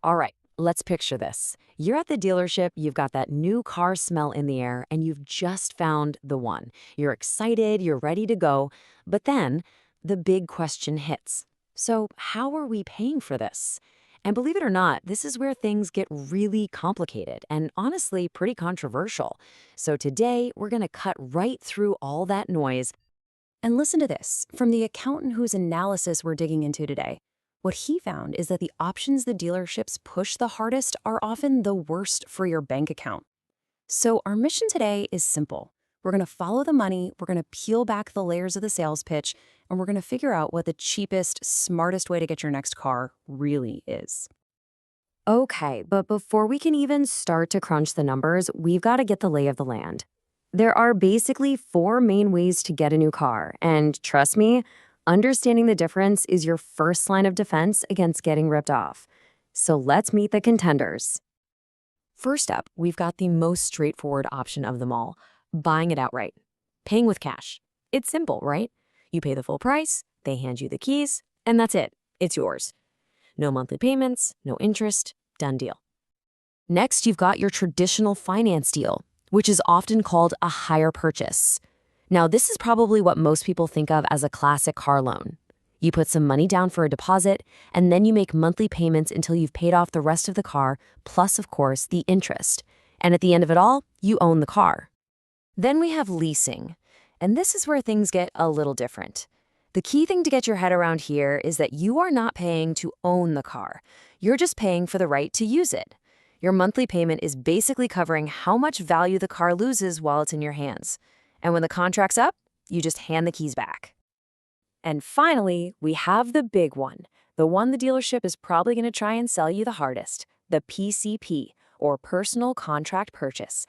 All right, let's picture this. You're at the dealership, you've got that new car smell in the air, and you've just found the one. You're excited, you're ready to go, but then the big question hits. So, how are we paying for this? And believe it or not, this is where things get really complicated and honestly pretty controversial. So, today we're going to cut right through all that noise. And listen to this from the accountant whose analysis we're digging into today. What he found is that the options the dealerships push the hardest are often the worst for your bank account. So, our mission today is simple. We're going to follow the money, we're going to peel back the layers of the sales pitch, and we're going to figure out what the cheapest, smartest way to get your next car really is. Okay, but before we can even start to crunch the numbers, we've got to get the lay of the land. There are basically four main ways to get a new car, and trust me, understanding the difference is your first line of defense against getting ripped off. So let's meet the contenders. First up, we've got the most straightforward option of them all, buying it outright, paying with cash. It's simple, right? You pay the full price, they hand you the keys, and that's it. It's yours. No monthly payments, no interest, done deal. Next, you've got your traditional finance deal, which is often called a hire purchase. Now, this is probably what most people think of as a classic car loan. You put some money down for a deposit, and then you make monthly payments until you've paid off the rest of the car, plus, of course, the interest. And at the end of it all, you own the car. Then we have leasing, and this is where things get a little different. The key thing to get your head around here is that you are not paying to own the car. You're just paying for the right to use it. Your monthly payment is basically covering how much value the car loses while it's in your hands. And when the contract's up, you just hand the keys back. And finally, we have the big one, the one the dealership is probably going to try and sell you the hardest, the PCP, or Personal Contract Purchase.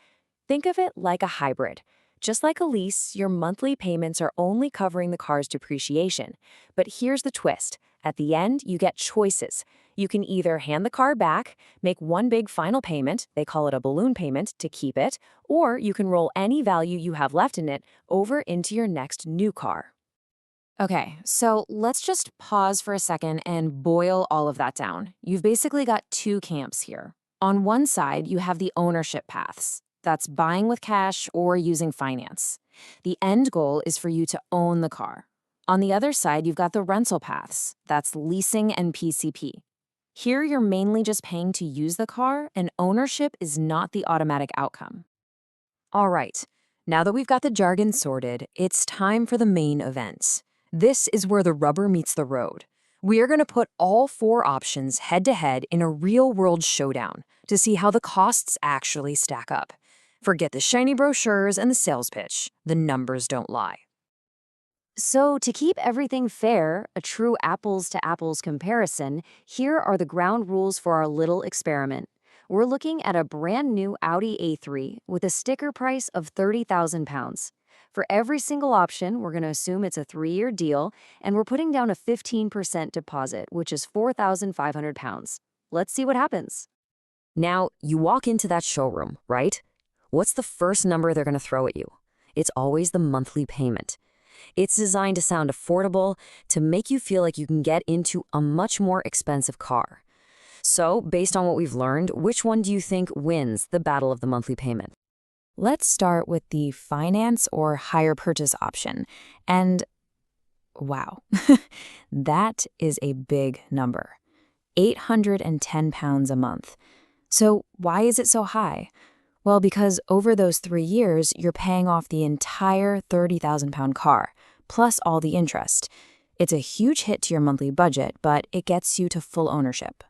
Think of it like a hybrid. Just like a lease, your monthly payments are only covering the car's depreciation. But here's the twist. At the end, you get choices. You can either hand the car back, make one big final payment, they call it a balloon payment, to keep it, or you can roll any value you have left in it over into your next new car. Okay, so let's just pause for a second and boil all of that down. You've basically got two camps here. On one side, you have the ownership paths. That's buying with cash or using finance. The end goal is for you to own the car. On the other side, you've got the rental paths. That's leasing and PCP. Here, you're mainly just paying to use the car, and ownership is not the automatic outcome. All right, now that we've got the jargon sorted, it's time for the main event. This is where the rubber meets the road. We are going to put all four options head-to-head in a real-world showdown to see how the costs actually stack up. Forget the shiny brochures and the sales pitch. The numbers don't lie. So to keep everything fair, a true apples-to-apples comparison, here are the ground rules for our little experiment. We're looking at a brand new Audi A3 with a sticker price of £30,000. For every single option, we're going to assume it's a 3-year deal, and we're putting down a 15% deposit, which is £4,500. Let's see what happens. Now, you walk into that showroom, right? What's the first number they're going to throw at you? It's always the monthly payment. It's designed to sound affordable, to make you feel like you can get into a much more expensive car. So, based on what we've learned, which one do you think wins the battle of the monthly payment? Let's start with the finance or hire purchase option. And wow, that is a big number. £810 a month. So why is it so high? Well, because over those 3 years, you're paying off the entire £30,000 car, plus all the interest. It's a huge hit to your monthly budget, but it gets you to full ownership.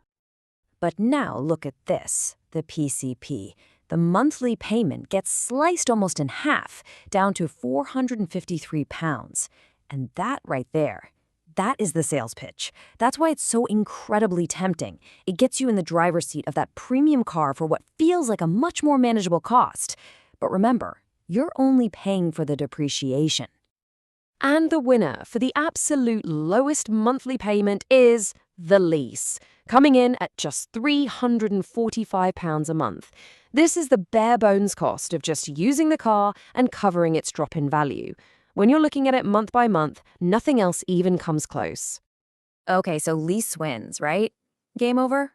But now look at this, the PCP. The monthly payment gets sliced almost in half, down to £453. And that right there, that is the sales pitch. That's why it's so incredibly tempting. It gets you in the driver's seat of that premium car for what feels like a much more manageable cost. But remember, you're only paying for the depreciation. And the winner for the absolute lowest monthly payment is the lease, coming in at just £345 a month. This is the bare bones cost of just using the car and covering its drop in value. When you're looking at it month by month, nothing else even comes close. Okay, so lease wins, right? Game over?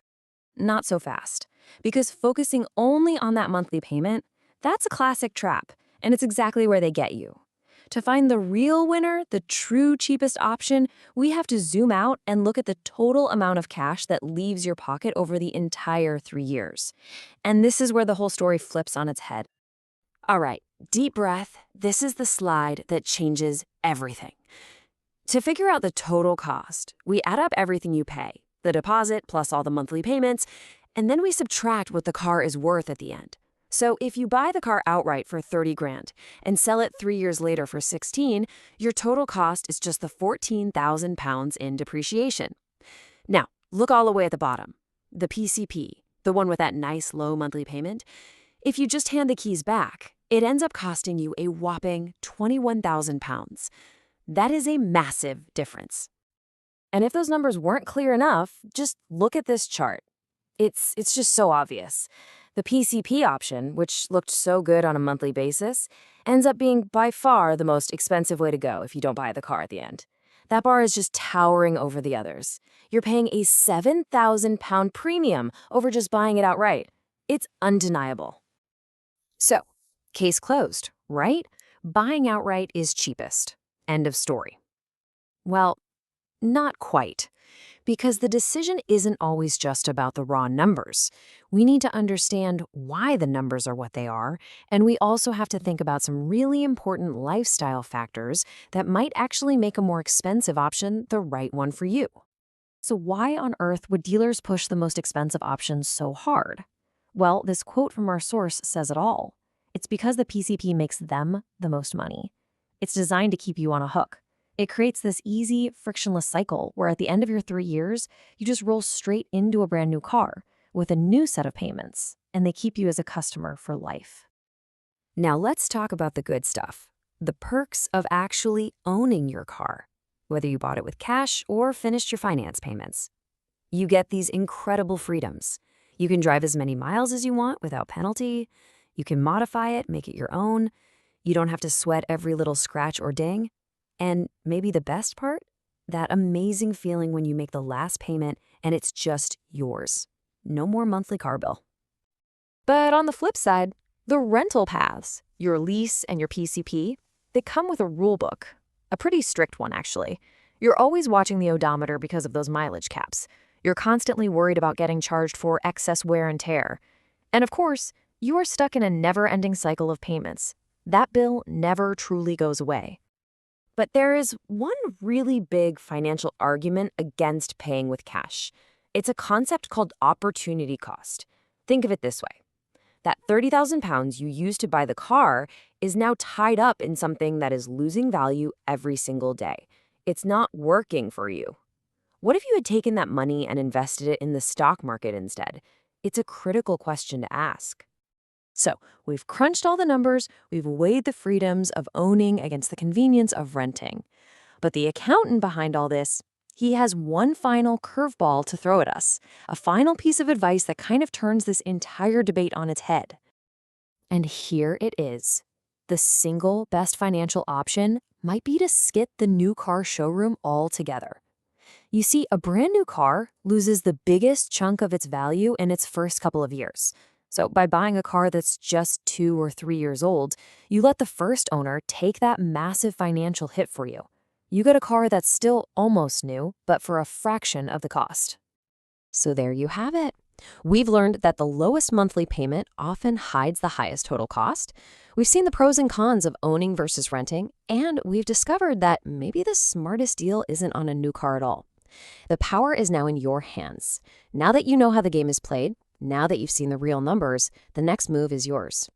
Not so fast. Because focusing only on that monthly payment, that's a classic trap, and it's exactly where they get you. To find the real winner, the true cheapest option, we have to zoom out and look at the total amount of cash that leaves your pocket over the entire 3 years. And this is where the whole story flips on its head. All right, deep breath. This is the slide that changes everything. To figure out the total cost, we add up everything you pay, the deposit plus all the monthly payments, and then we subtract what the car is worth at the end. So if you buy the car outright for 30 grand and sell it 3 years later for 16, your total cost is just the 14,000 pounds in depreciation. Now, look all the way at the bottom. The PCP, the one with that nice low monthly payment, if you just hand the keys back, it ends up costing you a whopping 21,000 pounds. That is a massive difference. And if those numbers weren't clear enough, just look at this chart. It's just so obvious. The PCP option, which looked so good on a monthly basis, ends up being by far the most expensive way to go if you don't buy the car at the end. That bar is just towering over the others. You're paying a 7,000 pound premium over just buying it outright. It's undeniable. So, case closed, right? Buying outright is cheapest. End of story. Well, not quite. Because the decision isn't always just about the raw numbers. We need to understand why the numbers are what they are, and we also have to think about some really important lifestyle factors that might actually make a more expensive option the right one for you. So why on earth would dealers push the most expensive options so hard? Well, this quote from our source says it all. It's because the PCP makes them the most money. It's designed to keep you on a hook. It creates this easy, frictionless cycle where at the end of your 3 years, you just roll straight into a brand new car with a new set of payments, and they keep you as a customer for life. Now let's talk about the good stuff, the perks of actually owning your car, whether you bought it with cash or finished your finance payments. You get these incredible freedoms. You can drive as many miles as you want without penalty. You can modify it, make it your own. You don't have to sweat every little scratch or ding. And maybe the best part? That amazing feeling when you make the last payment and it's just yours. No more monthly car bill. But on the flip side, the rental paths, your lease and your PCP, they come with a rule book. A pretty strict one, actually. You're always watching the odometer because of those mileage caps. You're constantly worried about getting charged for excess wear and tear. And of course, you are stuck in a never-ending cycle of payments. That bill never truly goes away. But there is one really big financial argument against paying with cash. It's a concept called opportunity cost. Think of it this way. That 30,000 pounds you used to buy the car is now tied up in something that is losing value every single day. It's not working for you. What if you had taken that money and invested it in the stock market instead? It's a critical question to ask. So, we've crunched all the numbers, we've weighed the freedoms of owning against the convenience of renting. But the accountant behind all this, he has one final curveball to throw at us, a final piece of advice that kind of turns this entire debate on its head. And here it is. The single best financial option might be to skip the new car showroom altogether. You see, a brand new car loses the biggest chunk of its value in its first couple of years. So by buying a car that's just 2 or 3 years old, you let the first owner take that massive financial hit for you. You get a car that's still almost new, but for a fraction of the cost. So there you have it. We've learned that the lowest monthly payment often hides the highest total cost. We've seen the pros and cons of owning versus renting, and we've discovered that maybe the smartest deal isn't on a new car at all. The power is now in your hands. Now that you know how the game is played, now that you've seen the real numbers, the next move is yours.